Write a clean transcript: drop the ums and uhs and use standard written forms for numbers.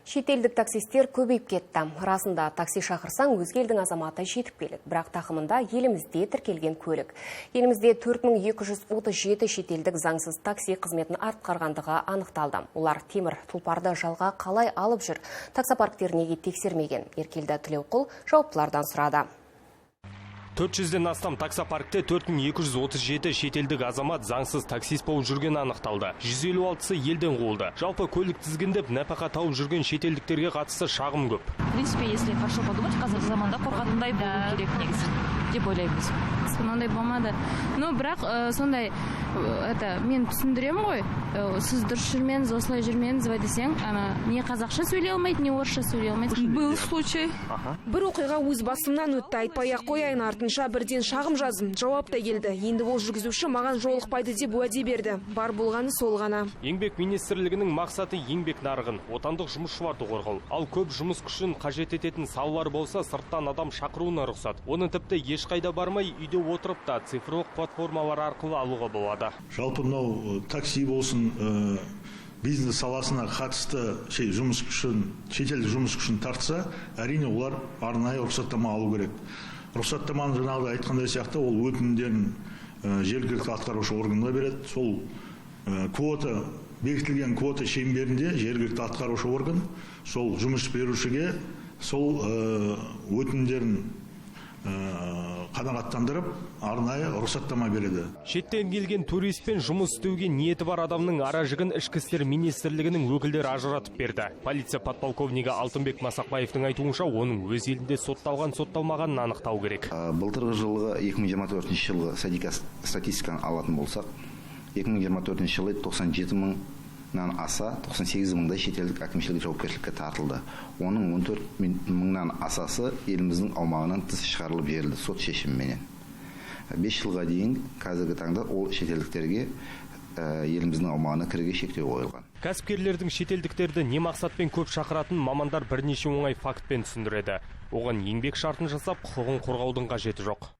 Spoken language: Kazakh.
Шетелдік таксистер көбейіп кетті. Расында такси шақырсаң өзге елдің азаматы жетіп келеді. Бірақ тақымында елімізде тіркелген көлік. Елімізде 4237 шетелдік заңсыз такси қызметін атқарғандығы анықталды. Олар темір тұлпарды жалға қалай алып жүр? Таксопарктер неге тексермеген? Еркелді Тілеуқұл жауаптылардан сұрады. 400-ден астам таксопаркте 4237 шетелдік азамат заңсыз таксист болып жүргені анықталды. 156-сы елден қуылды. Жалпы көлік тізгіндеп нәпақа тауып жүрген шетелдіктерге қатысты шағым көп. В принципе, если хорошо подумать, қазіргі заманда қорғатындай болу керек негізі деп ойлаймыз. Ондай болмады. Но бірақ сондай мен түсіндіремін ғой. Сіз дұрыс жүрмеңіз, осылай жүрмеңіз десең, не қазақша сөйлей алмайды, не орысша сөйлей алмайды. Был случай. Бір оқиға өз басымнан өтті, айтпай-ақ қояйын, артынша бірден шағым жаздым. Жауап та келді. Енді ол жүргізуші маған жолықпайды деп уәде берді. Бар болғаны сол ғана. Еңбек министрлігінің мақсаты еңбек нарығын, отандық жұмысшыларды қорғау. Ал көп жұмыс күшін қажет ететін салалар болса, сырттан адам шақыруына рұқсат. Оны тіпті ешқайда бармай, үйде отырып та цифрлық платформалар арқылы алуға болады. Жалпы мынау такси болсын, бизнес саласына қатысты жұмыс күшін, шетелдік жұмыс күшін тартса, әрине олар арнайы рұқсаттама алу керек. Рұқсаттаманы жаңағыда айтқандай сияқты, ол өтінімдерін жергілікті атқарушы органға береді. Сол бекітілген квота шеңберінде жергілікті атқарушы орган сол жұмыс берушіге сол өтінімдерін қанағаттандырып, арнайы рұқсаттама береді. Шеттен келген туристпен жұмыс істеуге ниеті бар адамның ара-жігін ішкі істер министрлігінің өкілдері ажыратып берді. Полиция подполковнигі Алтынбек Масақбаевтың айтуынша, оның өз елінде сотталған-сотталмағанын анықтау керек. Былтырғы жылғы 2024 жылғы статистиканы алатын болсақ, 2024 жылы 97 мыңнан аса 98 мыңдай шетелдік әкімшілік жауапкершілікке тартылды. Оның 14 мыңнан асасы еліміздің аумағынан тыс шығарылып жіберілді сот шешіміменен. 5 жылға дейін қазіргі таңда ол шетелдіктерге еліміздің аумағына кіруге шектеу қойылған. Кәсіпкерлердің шетелдіктерді не мақсатпен көп шақыратын мамандар бірнеше оңай фактпен түсіндіреді. Оған еңбек шартын жасап, құқығын қорғаудың қажеті жоқ.